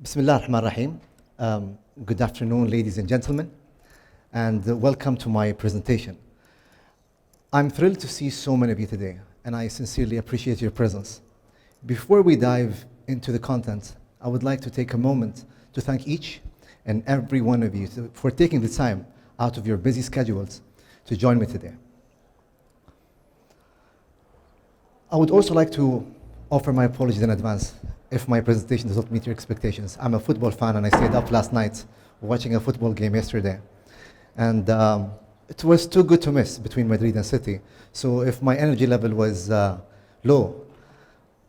Bismillah ar-Rahman ar-Rahim. Good afternoon, ladies and gentlemen, and welcome to my presentation. I'm thrilled to see so many of you today, and I sincerely appreciate your presence. Before we dive into the content, I would like to take a moment to thank each and every one of you for taking the time out of your busy schedules to join me today. I would also like to offer my apologies in advance if my presentation does not meet your expectations. I'm a football fan and I stayed up last night watching a football game yesterday. And it was too good to miss between Madrid and City. So if my energy level was low,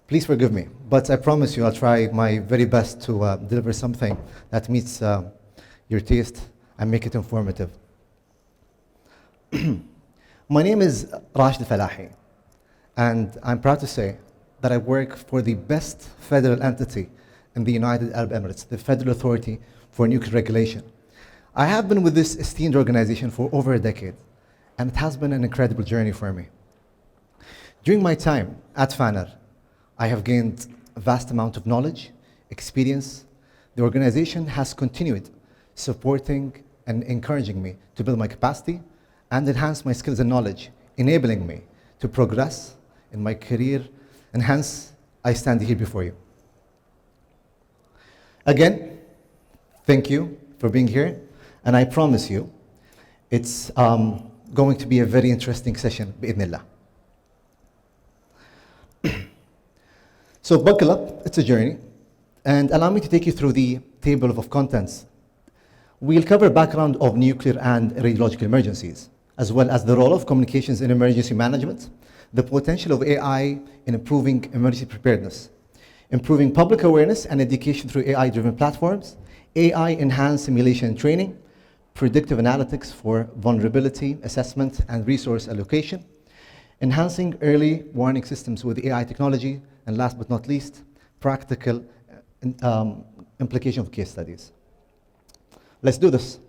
please forgive me. But I promise you I'll try my very best to deliver something that meets your taste and make it informative. My name is Rashid al-Falahi, and I'm proud to say that I work for the best federal entity in the United Arab Emirates, the Federal Authority for Nuclear Regulation. I have been with this esteemed organization for over a decade, and it has been an incredible journey for me. During my time at FANR, I have gained a vast amount of knowledge, experience. The organization has continued supporting and encouraging me to build my capacity and enhance my skills and knowledge, enabling me to progress in my career, and hence I stand here before you. Again, thank you for being here, and I promise you it's going to be a very interesting session, bi'idhnillah. So buckle up, it's a journey, and allow me to take you through the table of contents. We'll cover background of nuclear and radiological emergencies, as well as the role of communications in emergency management, the potential of AI in improving emergency preparedness, improving public awareness and education through AI-driven platforms, AI-enhanced simulation and training, predictive analytics for vulnerability assessment and resource allocation, enhancing early warning systems with AI technology, and last but not least, practical implication of case studies. Let's do this.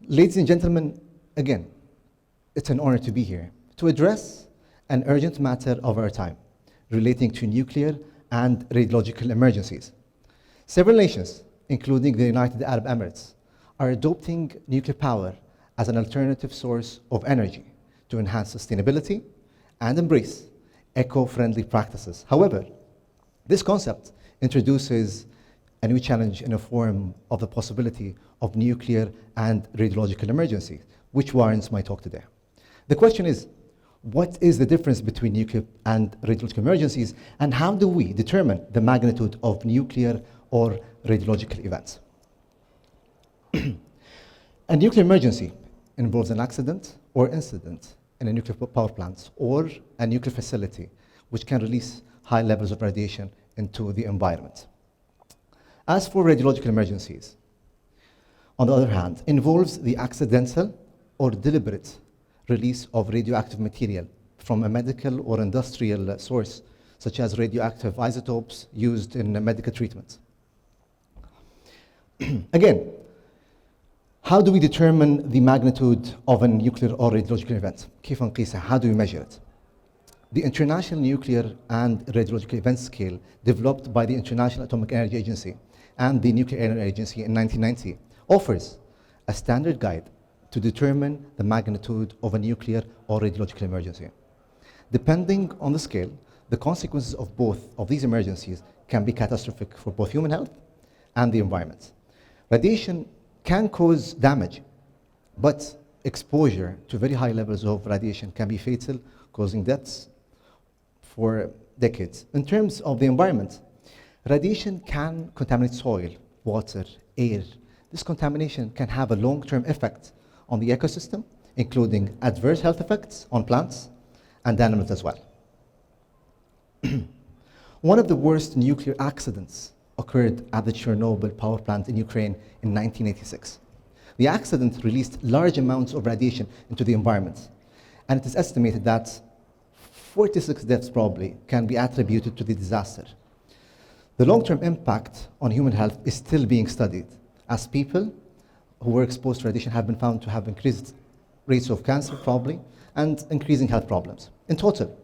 Ladies and gentlemen, again, it's an honor to be here to address an urgent matter of our time relating to nuclear and radiological emergencies. Several nations, including the United Arab Emirates, are adopting nuclear power as an alternative source of energy to enhance sustainability and embrace eco-friendly practices. However, this concept introduces a new challenge in the form of the possibility of nuclear and radiological emergencies, which warrants my talk today. The question is, what is the difference between nuclear and radiological emergencies, and how do we determine the magnitude of nuclear or radiological events? A nuclear emergency involves an accident or incident in a nuclear power plant or a nuclear facility, which can release high levels of radiation into the environment. As for radiological emergencies, on the other hand, involves the accidental or deliberate release of radioactive material from a medical or industrial source, such as radioactive isotopes used in medical treatment. Again, how do we determine the magnitude of a nuclear or radiological event? كيف نقيسها? How do we measure it? The International Nuclear and Radiological Event Scale, developed by the International Atomic Energy Agency and the Nuclear Energy Agency in 1990, offers a standard guide to determine the magnitude of a nuclear or radiological emergency. Depending on the scale, the consequences of both of these emergencies can be catastrophic for both human health and the environment. Radiation can cause damage, but exposure to very high levels of radiation can be fatal, causing deaths for decades. In terms of the environment, radiation can contaminate soil, water, air. This contamination can have a long-term effect on the ecosystem, including adverse health effects on plants and animals as well. One of the worst nuclear accidents occurred at the Chernobyl power plant in Ukraine in 1986. The accident released large amounts of radiation into the environment, and it is estimated that 46 deaths probably can be attributed to the disaster. The long-term impact on human health is still being studied, as people who were exposed to radiation have been found to have increased rates of cancer, probably, and increasing health problems. In total,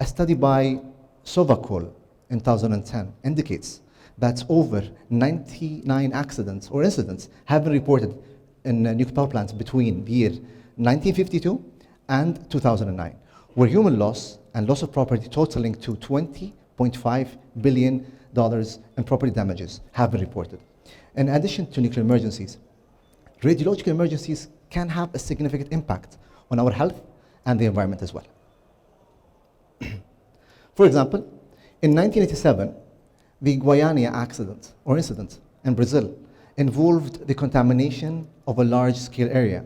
a study by Sovacol in 2010 indicates that over 99 accidents or incidents have been reported in nuclear power plants between the year 1952 and 2009, where human loss and loss of property totaling to $20.5 billion in property damages have been reported. In addition to nuclear emergencies, radiological emergencies can have a significant impact on our health and the environment as well. For example, in 1987, the Guayana accident or incident in Brazil involved the contamination of a large-scale area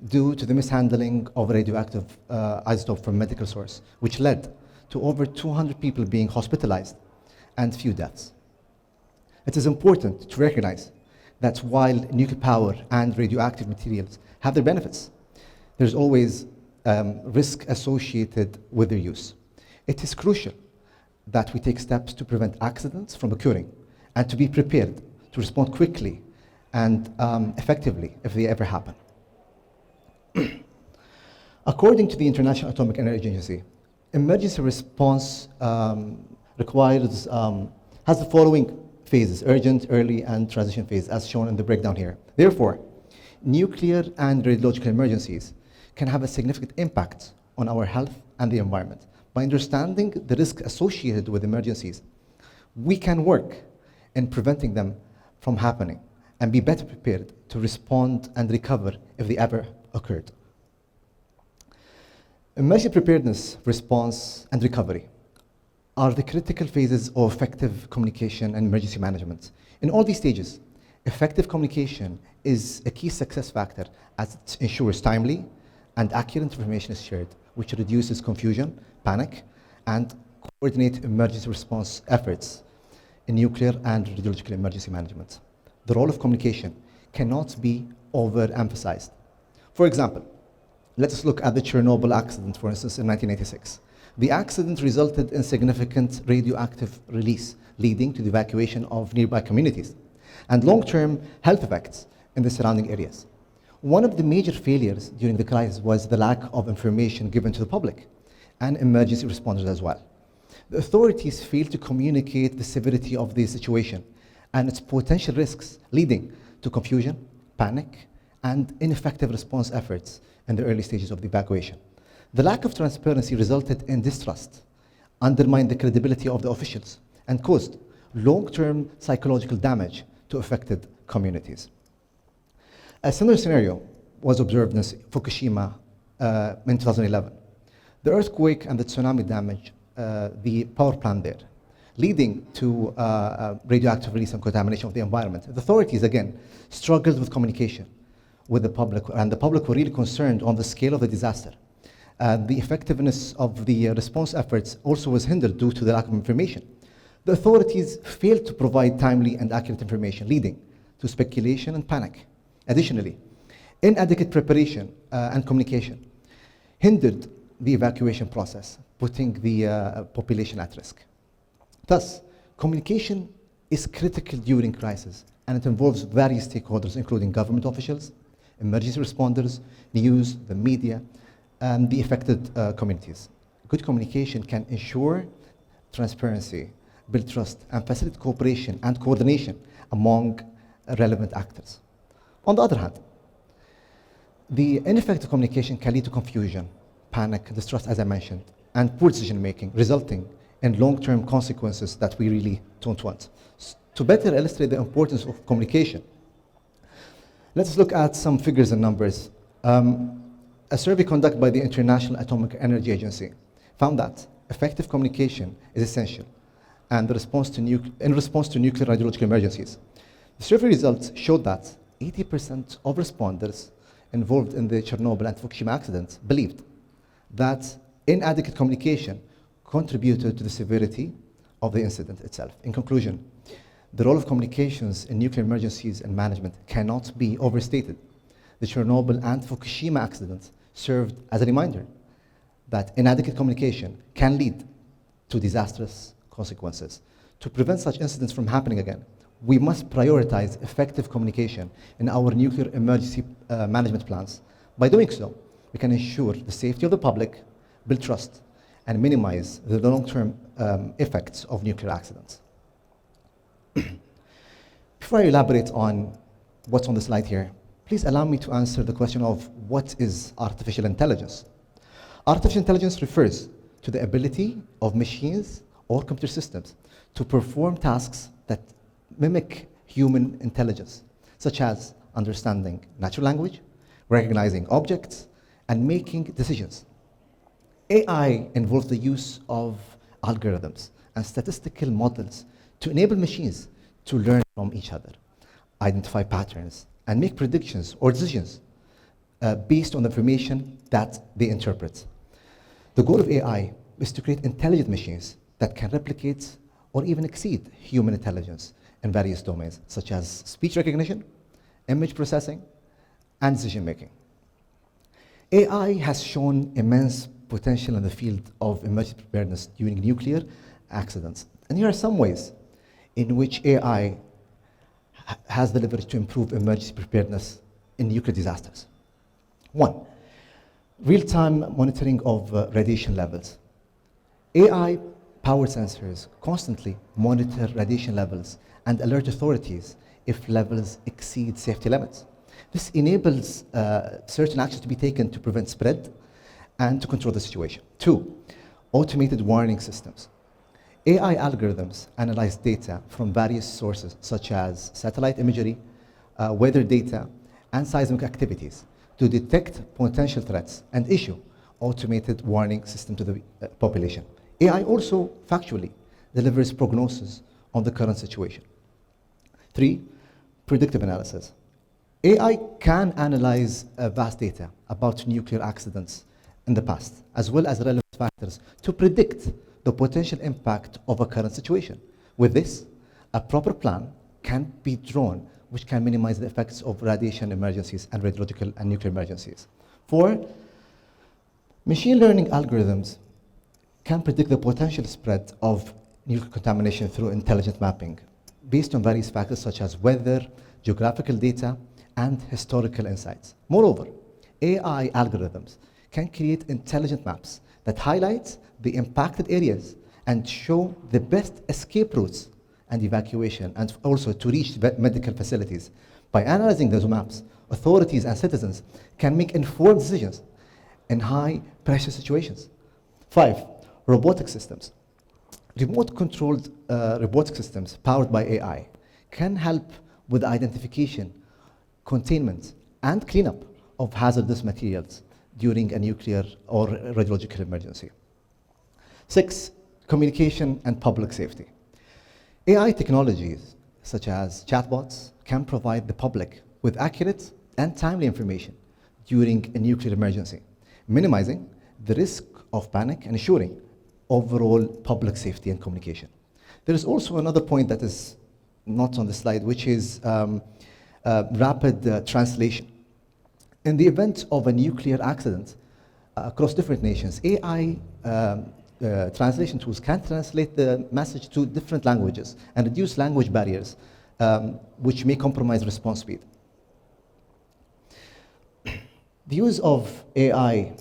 due to the mishandling of a radioactive isotope from a medical source, which led to over 200 people being hospitalized and few deaths. It is important to recognize that while nuclear power and radioactive materials have their benefits, there's always risk associated with their use. It is crucial that we take steps to prevent accidents from occurring and to be prepared to respond quickly and effectively if they ever happen. According to the International Atomic Energy Agency, emergency response has the following phases: urgent, early, and transition phase, as shown in the breakdown here. Therefore, nuclear and radiological emergencies can have a significant impact on our health and the environment. By understanding the risk associated with emergencies, we can work in preventing them from happening and be better prepared to respond and recover if they ever occurred. Emergency preparedness, response, and recovery are the critical phases of effective communication and emergency management. In all these stages, effective communication is a key success factor as it ensures timely and accurate information is shared, which reduces confusion, panic, and coordinate emergency response efforts in nuclear and radiological emergency management. The role of communication cannot be overemphasized. For example, let us look at the Chernobyl accident, for instance, in 1986. The accident resulted in significant radioactive release, leading to the evacuation of nearby communities and long-term health effects in the surrounding areas. One of the major failures during the crisis was the lack of information given to the public and emergency responders as well. The authorities failed to communicate the severity of the situation and its potential risks, leading to confusion, panic, and ineffective response efforts in the early stages of the evacuation. The lack of transparency resulted in distrust, undermined the credibility of the officials, and caused long-term psychological damage to affected communities. A similar scenario was observed in Fukushima in 2011. The earthquake and the tsunami damaged the power plant there, leading to radioactive release and contamination of the environment. The authorities, again, struggled with communication with the public, and the public were really concerned on the scale of the disaster. The effectiveness of the response efforts also was hindered due to the lack of information. The authorities failed to provide timely and accurate information, leading to speculation and panic. Additionally, inadequate preparation and communication hindered the evacuation process, putting the population at risk. Thus, communication is critical during crisis, and it involves various stakeholders, including government officials, emergency responders, news, the media, and the affected communities. Good communication can ensure transparency, build trust, and facilitate cooperation and coordination among relevant actors. On the other hand, the ineffective communication can lead to confusion, panic, distrust, as I mentioned, and poor decision-making, resulting in long-term consequences that we really don't want. To better illustrate the importance of communication, let's look at some figures and numbers. A survey conducted by the International Atomic Energy Agency found that effective communication is essential and in response to nuclear radiological emergencies. The survey results showed that 80% of responders involved in the Chernobyl and Fukushima accidents believed that inadequate communication contributed to the severity of the incident itself. In conclusion, the role of communications in nuclear emergencies and management cannot be overstated. The Chernobyl and Fukushima accidents served as a reminder that inadequate communication can lead to disastrous consequences. To prevent such incidents from happening again, we must prioritize effective communication in our nuclear emergency management plans. By doing so, we can ensure the safety of the public, build trust, and minimize the long-term effects of nuclear accidents. Before I elaborate on what's on the slide here, please allow me to answer the question of what is artificial intelligence. Artificial intelligence refers to the ability of machines or computer systems to perform tasks that mimic human intelligence, such as understanding natural language, recognizing objects, and making decisions. AI involves the use of algorithms and statistical models to enable machines to learn from each other, identify patterns, and make predictions or decisions based on the information that they interpret. The goal of AI is to create intelligent machines that can replicate or even exceed human intelligence in various domains, such as speech recognition, image processing, and decision making. AI has shown immense potential in the field of emergency preparedness during nuclear accidents. And here are some ways in which AI has the leverage to improve emergency preparedness in nuclear disasters. One, real-time monitoring of radiation levels. AI-powered sensors constantly monitor radiation levels and alert authorities if levels exceed safety limits. This enables certain actions to be taken to prevent spread and to control the situation. Two, automated warning systems. AI algorithms analyze data from various sources, such as satellite imagery, weather data, and seismic activities to detect potential threats and issue automated warning system to the population. AI also factually delivers prognosis on the current situation. Three, predictive analysis. AI can analyze vast data about nuclear accidents in the past, as well as relevant factors to predict the potential impact of a current situation. With this, a proper plan can be drawn which can minimize the effects of radiation emergencies and radiological and nuclear emergencies. Four, machine learning algorithms can predict the potential spread of nuclear contamination through intelligent mapping based on various factors such as weather, geographical data, and historical insights. Moreover, AI algorithms can create intelligent maps that highlight the impacted areas and show the best escape routes and evacuation, and also to reach medical facilities. By analyzing those maps, authorities and citizens can make informed decisions in high pressure situations. Five, robotic systems. Remote controlled robotic systems powered by AI can help with the identification, containment, and cleanup of hazardous materials during a nuclear or radiological emergency. Six, communication and public safety. AI technologies, such as chatbots, can provide the public with accurate and timely information during a nuclear emergency, minimizing the risk of panic and ensuring overall public safety and communication. There is also another point that is not on the slide, which is rapid translation. In the event of a nuclear accident across different nations, AI translation tools can translate the message to different languages and reduce language barriers, which may compromise response speed. The use of AI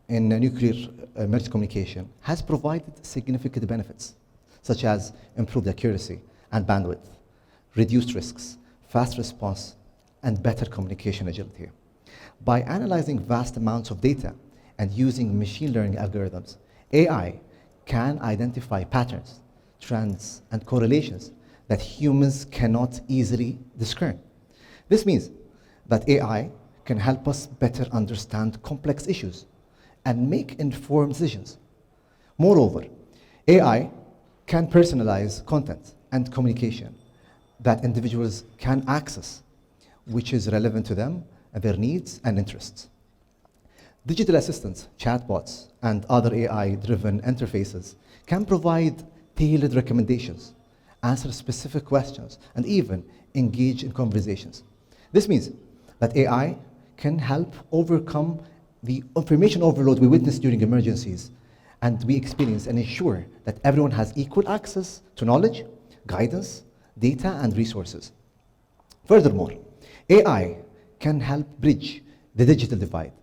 in nuclear emergency communication has provided significant benefits, such as improved accuracy and bandwidth, reduced risks, fast response, and better communication agility. By analyzing vast amounts of data and using machine learning algorithms, AI can identify patterns, trends, and correlations that humans cannot easily discern. This means that AI can help us better understand complex issues and make informed decisions. Moreover, AI can personalize content and communication that individuals can access, which is relevant to them and their needs and interests. Digital assistants, chatbots, and other AI-driven interfaces can provide tailored recommendations, answer specific questions, and even engage in conversations. This means that AI can help overcome the information overload we witness during emergencies and we experience, and ensure that everyone has equal access to knowledge, guidance, data, and resources. Furthermore, AI can help bridge the digital divide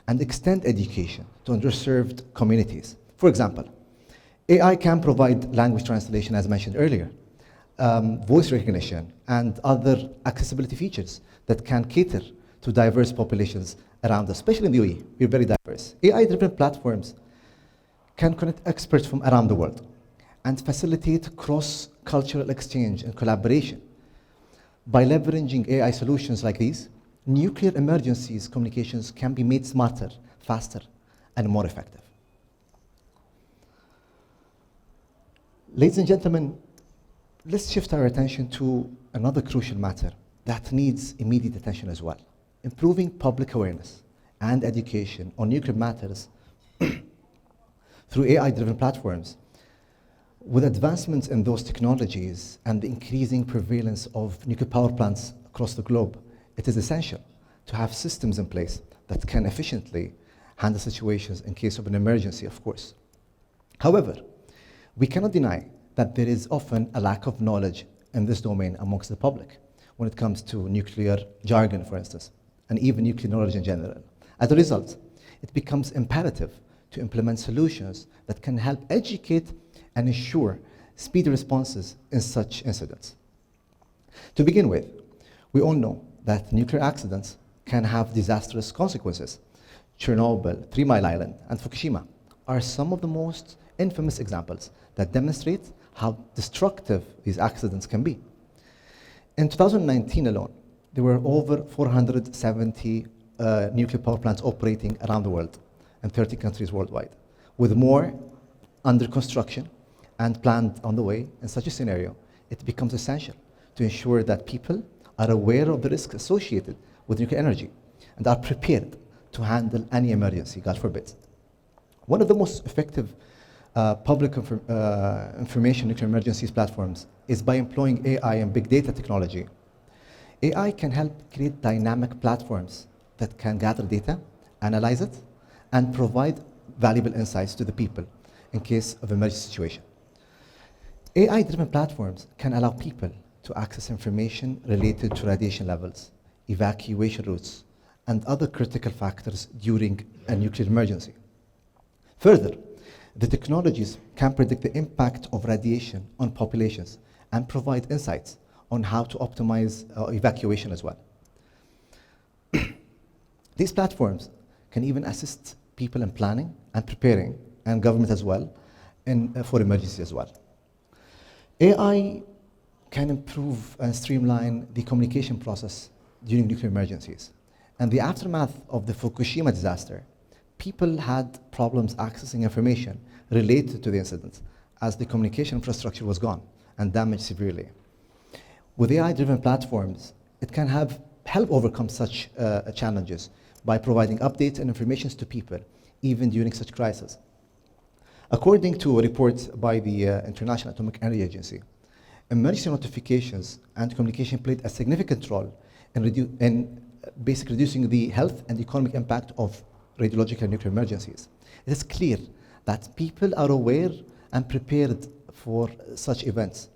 and extend education to underserved communities. For example, AI can provide language translation, as mentioned earlier, voice recognition, and other accessibility features that can cater to diverse populations around us, especially in the UAE. We're very diverse. AI-driven platforms can connect experts from around the world and facilitate cross-cultural exchange and collaboration. By leveraging AI solutions like these, nuclear emergencies communications can be made smarter, faster, and more effective. Ladies and gentlemen, let's shift our attention to another crucial matter that needs immediate attention as well. Improving public awareness and education on nuclear matters through AI-driven platforms. With advancements in those technologies and the increasing prevalence of nuclear power plants across the globe, it is essential to have systems in place that can efficiently handle situations in case of an emergency, of course. However, we cannot deny that there is often a lack of knowledge in this domain amongst the public when it comes to nuclear jargon, for instance, and even nuclear knowledge in general. As a result, it becomes imperative to implement solutions that can help educate and ensure speedy responses in such incidents. To begin with, we all know that nuclear accidents can have disastrous consequences. Chernobyl, 3 Mile Island, and Fukushima are some of the most infamous examples that demonstrate how destructive these accidents can be. In 2019 alone, there were over 470 nuclear power plants operating around the world in 30 countries worldwide, with more under construction and planned on the way. In such a scenario, it becomes essential to ensure that people are aware of the risks associated with nuclear energy and are prepared to handle any emergency, God forbid. One of the most effective public information nuclear emergencies platforms is by employing AI and big data technology. AI can help create dynamic platforms that can gather data, analyze it, and provide valuable insights to the people in case of emergency situation. AI-driven platforms can allow people to access information related to radiation levels, evacuation routes, and other critical factors during a nuclear emergency. Further, the technologies can predict the impact of radiation on populations and provide insights on how to optimize evacuation as well. These platforms can even assist people in planning and preparing, and government as well, for emergencies as well. AI can improve and streamline the communication process during nuclear emergencies. And the aftermath of the Fukushima disaster, people had problems accessing information related to the incident as the communication infrastructure was gone and damaged severely. With AI-driven platforms, it can help overcome such challenges by providing updates and information to people, even during such crises. According to a report by the International Atomic Energy Agency, emergency notifications and communication played a significant role in basically reducing the health and economic impact of radiological nuclear emergencies. It is clear that people are aware and prepared for such events.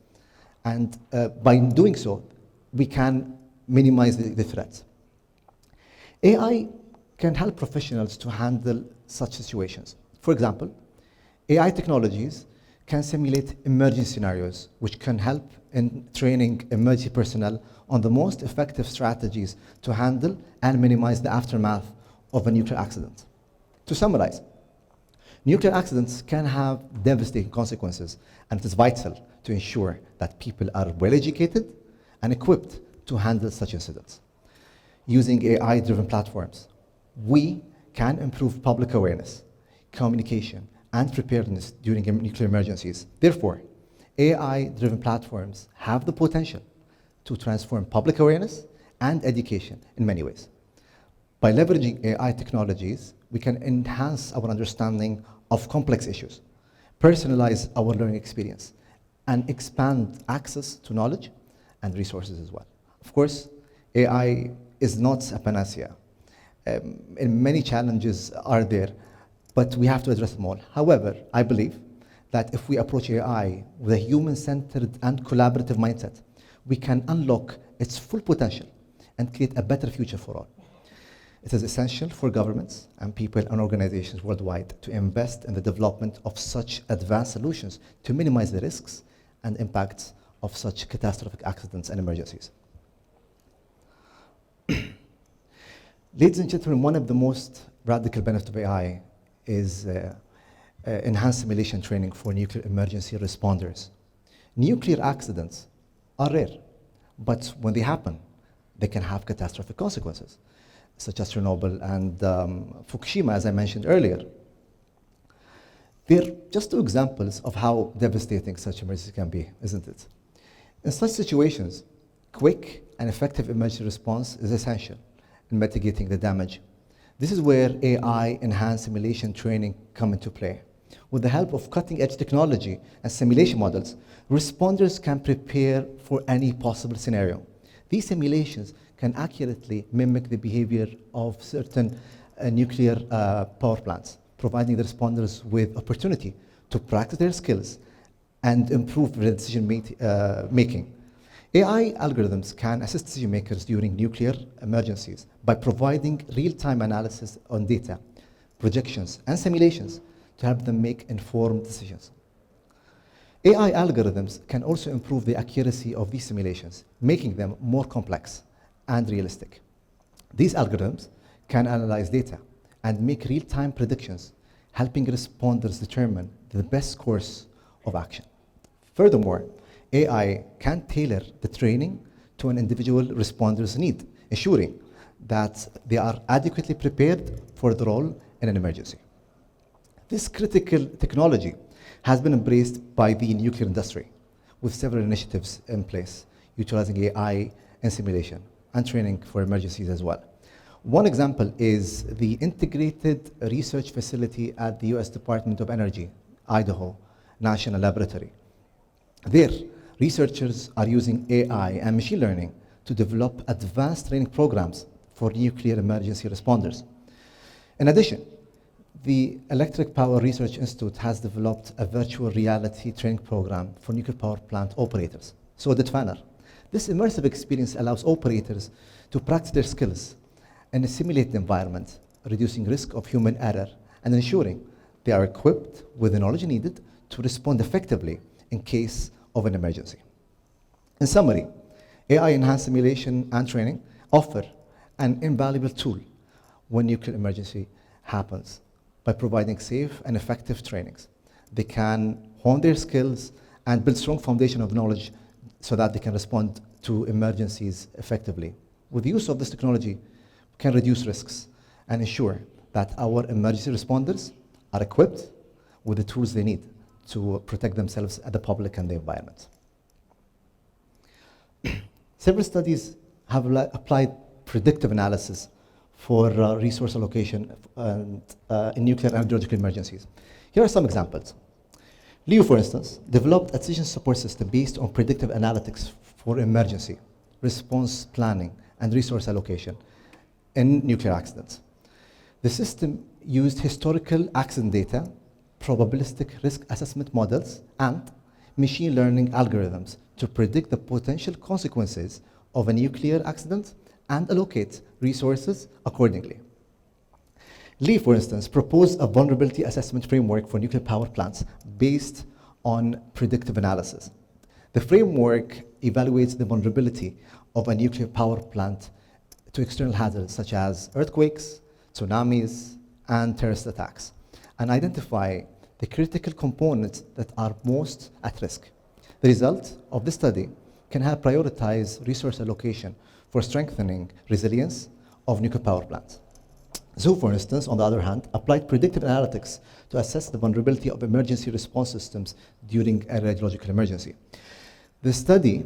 And by doing so, we can minimize the threats. AI can help professionals to handle such situations. For example, AI technologies can simulate emergency scenarios, which can help in training emergency personnel on the most effective strategies to handle and minimize the aftermath of a nuclear accident. To summarize, nuclear accidents can have devastating consequences, and it is vital to ensure that people are well educated and equipped to handle such incidents. Using AI-driven platforms, we can improve public awareness, communication, and preparedness during nuclear emergencies. Therefore, AI-driven platforms have the potential to transform public awareness and education in many ways. By leveraging AI technologies, we can enhance our understanding of complex issues, personalize our learning experience, and expand access to knowledge and resources as well. Of course, AI is not a panacea. And many challenges are there, but we have to address them all. However, I believe that if we approach AI with a human-centered and collaborative mindset, we can unlock its full potential and create a better future for all. It is essential for governments and people and organizations worldwide to invest in the development of such advanced solutions to minimize the risks and impacts of such catastrophic accidents and emergencies. Ladies and gentlemen, one of the most radical benefits of AI is enhanced simulation training for nuclear emergency responders. Nuclear accidents are rare, but when they happen, they can have catastrophic consequences, such as Chernobyl and Fukushima, as I mentioned earlier. They're just two examples of how devastating such emergencies can be, isn't it? In such situations, quick and effective emergency response is essential in mitigating the damage. This is where AI-enhanced simulation training come into play. With the help of cutting-edge technology and simulation models, responders can prepare for any possible scenario. These simulations can accurately mimic the behavior of certain nuclear power plants, providing the responders with opportunity to practice their skills and improve their decision making. AI algorithms can assist decision makers during nuclear emergencies by providing real-time analysis on data, projections, and simulations to help them make informed decisions. AI algorithms can also improve the accuracy of these simulations, making them more complex and realistic. These algorithms can analyze data and make real-time predictions, helping responders determine the best course of action. Furthermore, AI can tailor the training to an individual responder's need, ensuring that they are adequately prepared for the role in an emergency. This critical technology has been embraced by the nuclear industry, with several initiatives in place, utilizing AI in simulation and training for emergencies as well. One example is the Integrated Research Facility at the US Department of Energy, Idaho National Laboratory. There, researchers are using AI and machine learning to develop advanced training programs for nuclear emergency responders. In addition, the Electric Power Research Institute has developed a virtual reality training program for nuclear power plant operators. So did FANR. This immersive experience allows operators to practice their skills in a simulated environment, reducing risk of human error and ensuring they are equipped with the knowledge needed to respond effectively in case of an emergency. In summary, AI-enhanced simulation and training offer an invaluable tool when nuclear emergency happens by providing safe and effective trainings. They can hone their skills and build strong foundation of knowledge so that they can respond to emergencies effectively. With the use of this technology, we can reduce risks and ensure that our emergency responders are equipped with the tools they need to protect themselves and the public and the environment. Several studies have applied predictive analysis for resource allocation in nuclear and radiological emergencies. Here are some examples. LEO, for instance, developed a decision support system based on predictive analytics for emergency, response planning, and resource allocation in nuclear accidents. The system used historical accident data, probabilistic risk assessment models, and machine learning algorithms to predict the potential consequences of a nuclear accident and allocate resources accordingly. Lee, for instance, proposed a vulnerability assessment framework for nuclear power plants based on predictive analysis. The framework evaluates the vulnerability of a nuclear power plant to external hazards such as earthquakes, tsunamis, and terrorist attacks, and identify the critical components that are most at risk. The result of this study can help prioritize resource allocation for strengthening resilience of nuclear power plants. Zoo, for instance, on the other hand, applied predictive analytics to assess the vulnerability of emergency response systems during a radiological emergency. The study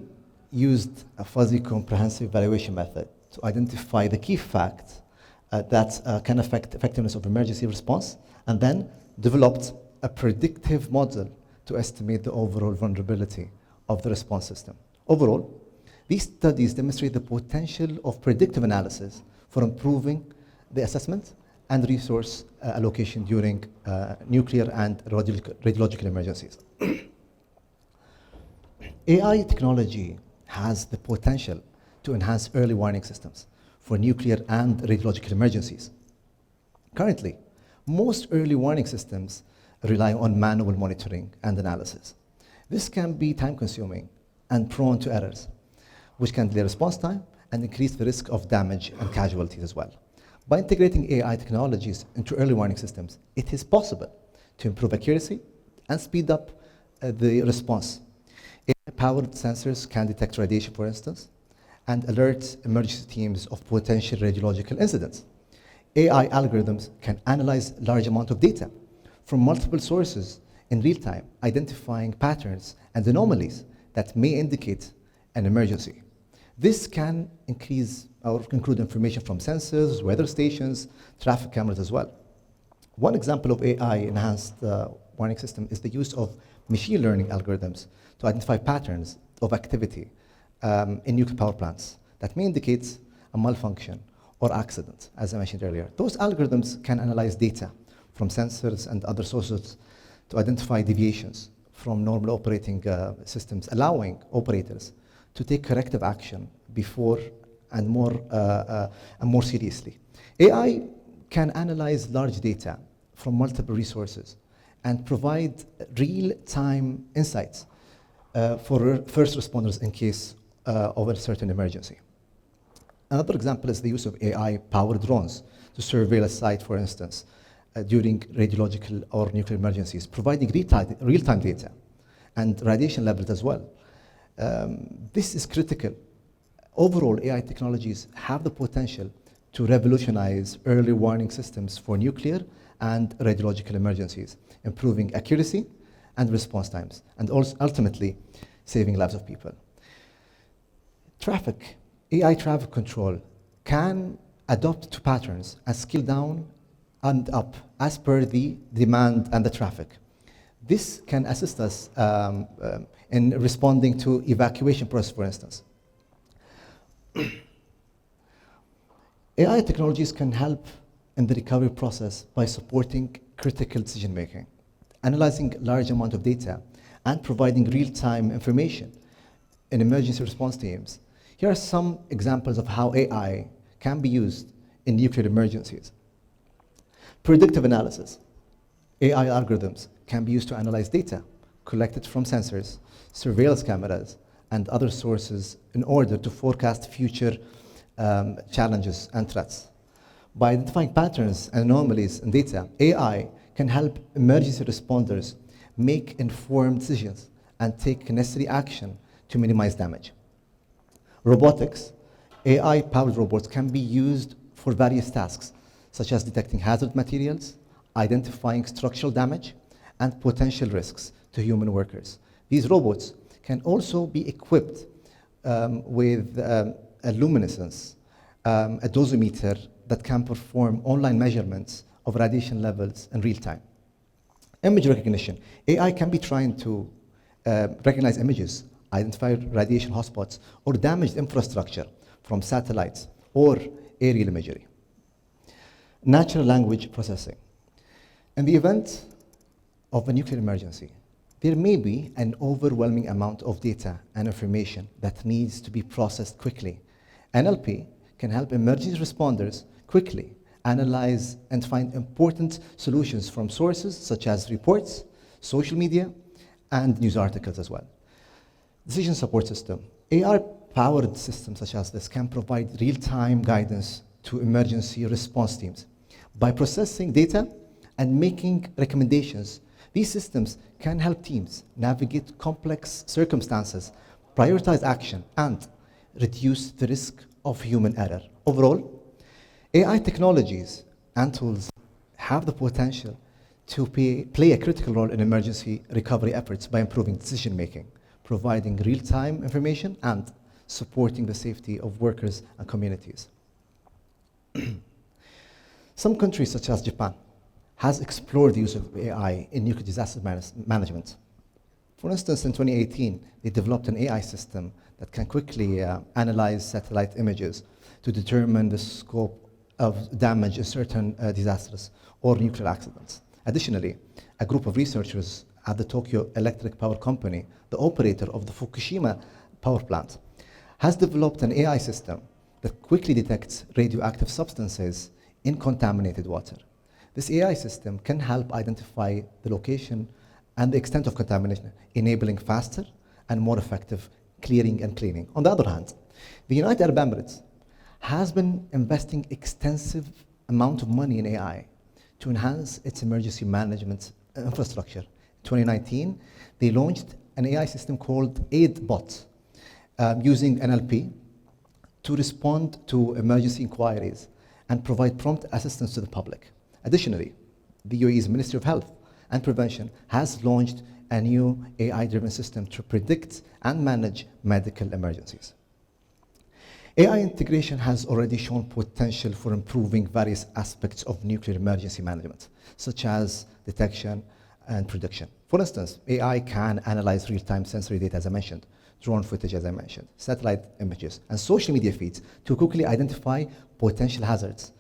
used a fuzzy comprehensive evaluation method to identify the key facts that can affect effectiveness of emergency response, and then developed a predictive model to estimate the overall vulnerability of the response system. Overall, these studies demonstrate the potential of predictive analysis for improving the assessment and resource allocation during nuclear and radiological emergencies. AI technology has the potential to enhance early warning systems for nuclear and radiological emergencies. Currently, most early warning systems rely on manual monitoring and analysis. This can be time-consuming and prone to errors, which can delay response time and increase the risk of damage and casualties as well. By integrating AI technologies into early warning systems, it is possible to improve accuracy and speed up the response. AI-powered sensors can detect radiation, for instance, and alert emergency teams of potential radiological incidents. AI algorithms can analyze large amounts of data from multiple sources in real time, identifying patterns and anomalies that may indicate an emergency. This can include information from sensors, weather stations, traffic cameras as well. One example of AI-enhanced warning system is the use of machine learning algorithms to identify patterns of activity in nuclear power plants that may indicate a malfunction or accident, as I mentioned earlier. Those algorithms can analyze data from sensors and other sources to identify deviations from normal operating systems, allowing operators to take corrective action before and more seriously. AI can analyze large data from multiple resources and provide real-time insights for first responders in case of a certain emergency. Another example is the use of AI-powered drones to surveil a site, for instance, during radiological or nuclear emergencies, providing real-time data and radiation levels as well. This is critical. Overall, AI technologies have the potential to revolutionize early warning systems for nuclear and radiological emergencies, improving accuracy and response times, and also ultimately saving lives of people. AI traffic control can adapt to patterns and scale down and up as per the demand and the traffic. This can assist us in responding to evacuation process, for instance. AI technologies can help in the recovery process by supporting critical decision-making, analyzing large amount of data, and providing real-time information in emergency response teams. Here are some examples of how AI can be used in nuclear emergencies. Predictive analysis. AI algorithms can be used to analyze data collected from sensors, surveillance cameras, and other sources in order to forecast future challenges and threats. By identifying patterns and anomalies in data, AI can help emergency responders make informed decisions and take necessary action to minimize damage. Robotics. AI-powered robots can be used for various tasks, such as detecting hazard materials, identifying structural damage, and potential risks to human workers. These robots can also be equipped with a luminescence, a dosimeter that can perform online measurements of radiation levels in real time. Image recognition. AI can be trying to recognize images, identify radiation hotspots, or damaged infrastructure from satellites or aerial imagery. Natural language processing. In the event of a nuclear emergency, there may be an overwhelming amount of data and information that needs to be processed quickly. NLP can help emergency responders quickly analyze and find important solutions from sources such as reports, social media, and news articles as well. Decision support system. AI-powered systems such as this can provide real-time guidance to emergency response teams. By processing data and making recommendations, these systems can help teams navigate complex circumstances, prioritize action, and reduce the risk of human error. Overall, AI technologies and tools have the potential to play a critical role in emergency recovery efforts by improving decision-making, providing real-time information, and supporting the safety of workers and communities. Some countries, such as Japan, has explored the use of AI in nuclear disaster management. For instance, in 2018, they developed an AI system that can quickly analyze satellite images to determine the scope of damage in certain disasters or nuclear accidents. Additionally, a group of researchers at the Tokyo Electric Power Company, the operator of the Fukushima power plant, has developed an AI system that quickly detects radioactive substances in contaminated water. This AI system can help identify the location and the extent of contamination, enabling faster and more effective clearing and cleaning. On the other hand, the United Arab Emirates has been investing extensive amount of money in AI to enhance its emergency management infrastructure. In 2019, they launched an AI system called AidBot, using NLP to respond to emergency inquiries and provide prompt assistance to the public. Additionally, the UAE's Ministry of Health and Prevention has launched a new AI-driven system to predict and manage medical emergencies. AI integration has already shown potential for improving various aspects of nuclear emergency management, such as detection and prediction. For instance, AI can analyze real-time sensory data, as I mentioned, drone footage, as I mentioned, satellite images, and social media feeds to quickly identify potential hazards,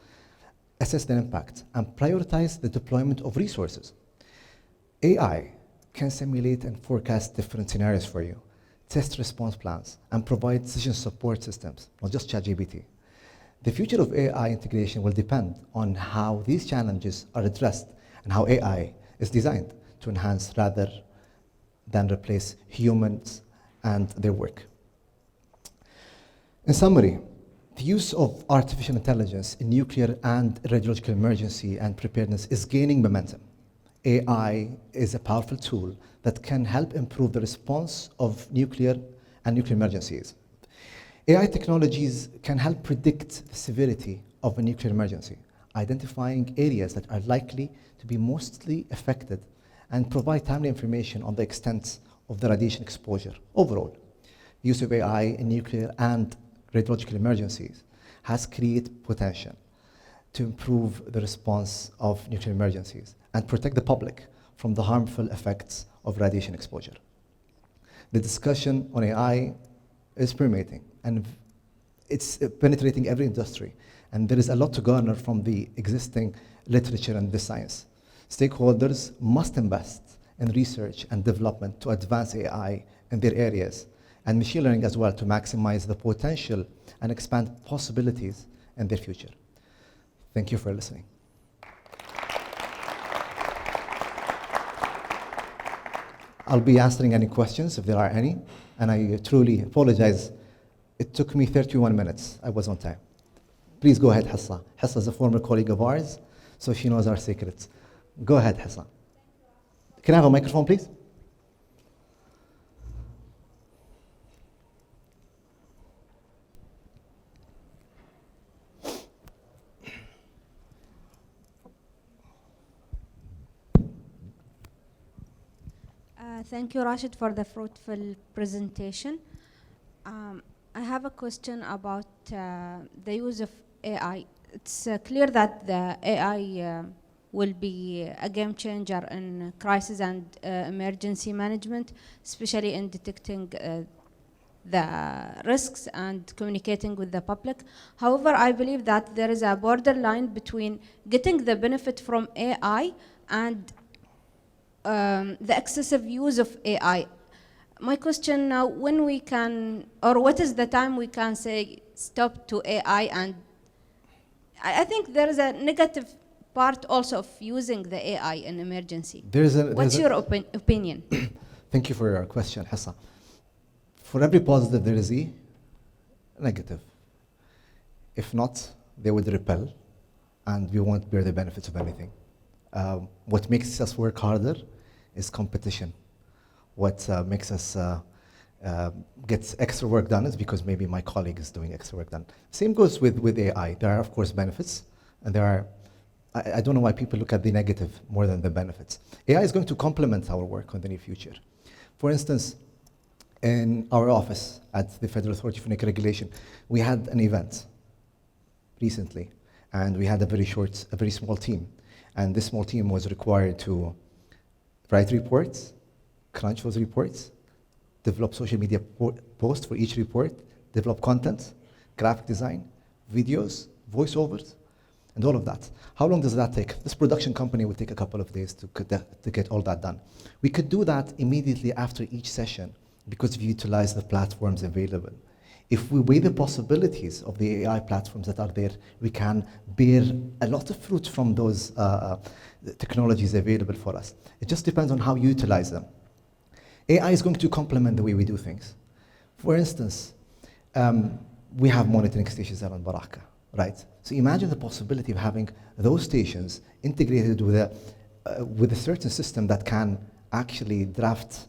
assess their impact, and prioritize the deployment of resources. AI can simulate and forecast different scenarios for you, test response plans, and provide decision support systems, not just ChatGPT. The future of AI integration will depend on how these challenges are addressed and how AI is designed to enhance rather than replace humans and their work. In summary, the use of artificial intelligence in nuclear and radiological emergency and preparedness is gaining momentum. AI is a powerful tool that can help improve the response of nuclear and nuclear emergencies. AI technologies can help predict the severity of a nuclear emergency, identifying areas that are likely to be mostly affected and provide timely information on the extent of the radiation exposure. Overall, the use of AI in nuclear and radiological emergencies has created potential to improve the response of nuclear emergencies and protect the public from the harmful effects of radiation exposure. The discussion on AI is permeating, and it's penetrating every industry, and there is a lot to garner from the existing literature and the science. Stakeholders must invest in research and development to advance AI in their areas, and machine learning as well, to maximize the potential and expand possibilities in their future. Thank you for listening. I'll be answering any questions if there are any, and I truly apologize. It took me 31 minutes. I was on time. Please go ahead, Essa. Essa is a former colleague of ours, so she knows our secrets. Go ahead, Essa. Can I have a microphone, please? Thank you, Rashid, for the fruitful presentation. I have a question about the use of AI. It's clear that the AI will be a game changer in crisis and emergency management, especially in detecting the risks and communicating with the public. However, I believe that there is a borderline between getting the benefit from AI and the excessive use of AI. My question now, when we can, or what is the time we can say stop to AI? And I think there is a negative part also of using the AI in emergency. What's your opinion? Thank you for your question, Essa. For every positive, there is a negative. If not, they would repel, and we won't bear the benefits of anything. What makes us work harder is competition. What makes us get extra work done is because maybe my colleague is doing extra work done. Same goes with AI. There are, of course, benefits, and there are, I don't know why people look at the negative more than the benefits. AI is going to complement our work in the near future. For instance, in our office at the Federal Authority for Nuclear Regulation, we had an event recently, and we had a very small team. And this small team was required to write reports, crunch those reports, develop social media posts for each report, develop content, graphic design, videos, voiceovers, and all of that. How long does that take? This production company would take a couple of days to get all that done. We could do that immediately after each session because we utilize the platforms available If we weigh the possibilities of the AI platforms that are there, we can bear a lot of fruit from those technologies available for us. It just depends on how you utilize them. AI is going to complement the way we do things. For instance, we have monitoring stations around Baraka, right? So imagine the possibility of having those stations integrated with a certain system that can actually draft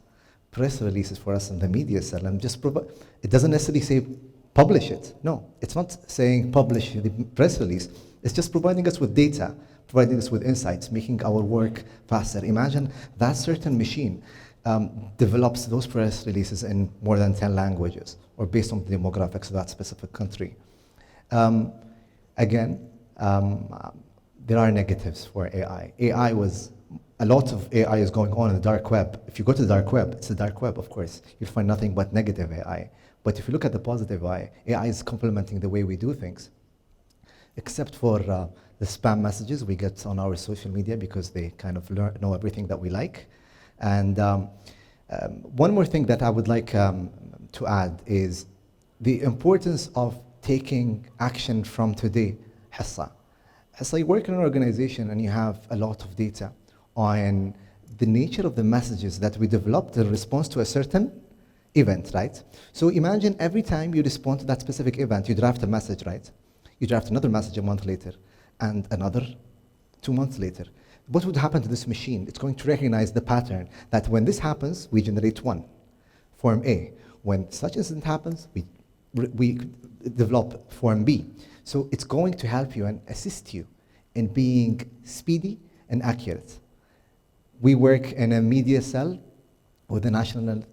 press releases for us in the media cell and just provide. It doesn't necessarily say publish it. No, it's not saying publish the press release. It's just providing us with data, providing us with insights, making our work faster. Imagine that certain machine develops those press releases in more than 10 languages or based on the demographics of that specific country. Again, there are negatives for AI. A lot of AI is going on in the dark web. If you go to the dark web, it's the dark web, of course. You'll find nothing but negative AI. But if you look at the positive AI, AI is complementing the way we do things. Except for the spam messages we get on our social media because they kind of know everything that we like. And one more thing that I would like to add is the importance of taking action from today. Essa, you work in an organization and you have a lot of data on the nature of the messages that we developed in response to a certain event, right? So imagine every time you respond to that specific event, you draft a message, right? You draft another message a month later, and another 2 months later. What would happen to this machine? It's going to recognize the pattern that when this happens, we generate one, form A. When such incident happens, we develop form B. So it's going to help you and assist you in being speedy and accurate. We work in a media cell with the national,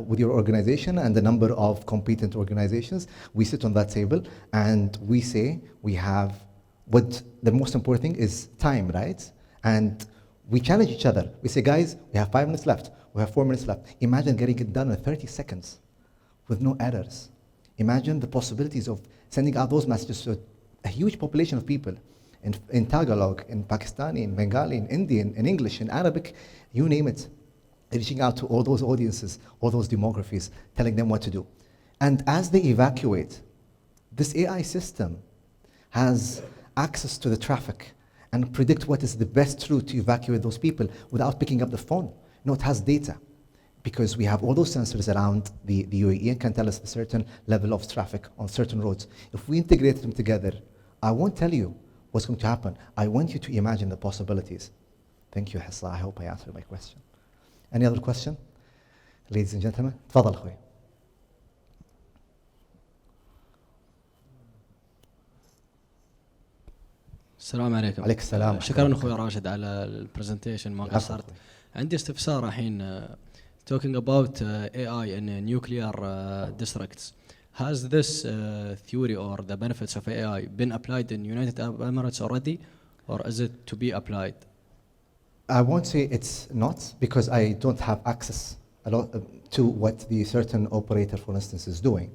with your organization and a number of competent organizations. We sit on that table and we say we have what the most important thing is time, right? And we challenge each other. We say, guys, we have 5 minutes left. We have 4 minutes left. Imagine getting it done in 30 seconds with no errors. Imagine the possibilities of sending out those messages to a huge population of people in Tagalog, in Pakistani, in Bengali, in Indian, in English, in Arabic, you name it. Reaching out to all those audiences, all those demographies, telling them what to do. And as they evacuate, this AI system has access to the traffic and predict what is the best route to evacuate those people without picking up the phone. No, it has data because we have all those sensors around the UAE and can tell us a certain level of traffic on certain roads. If we integrate them together, I won't tell you what's going to happen. I want you to imagine the possibilities. Thank you, Essa. I hope I answered my question. Any other question? Ladies and gentlemen, تفضل أخوي. السلام عليكم. عليك السلام. شكرا اخوي راشد على البرزنتيشن ما قصرت. عندي استفسار الحين talking about AI in nuclear districts. Has this theory or the benefits of AI been applied in United Arab Emirates already, or is it to be applied? I won't say it's not because I don't have access a lot to what the certain operator, for instance, is doing.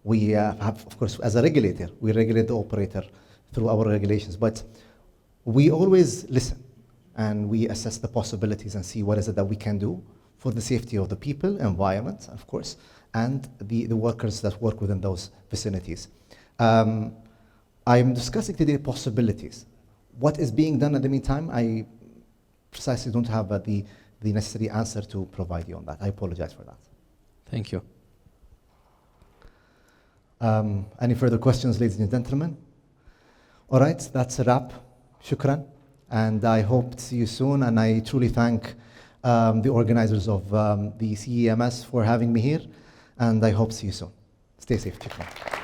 We have, of course, as a regulator, we regulate the operator through our regulations, but we always listen and we assess the possibilities and see what is it that we can do for the safety of the people, environment, of course, and the workers that work within those vicinities. I'm discussing today possibilities. What is being done in the meantime, I precisely don't have the necessary answer to provide you on that. I apologize for that. Thank you. Any further questions, ladies and gentlemen? All right, that's a wrap. Shukran. And I hope to see you soon. And I truly thank the organizers of the CEMS for having me here. And I hope to see you soon. Stay safe. Shukran.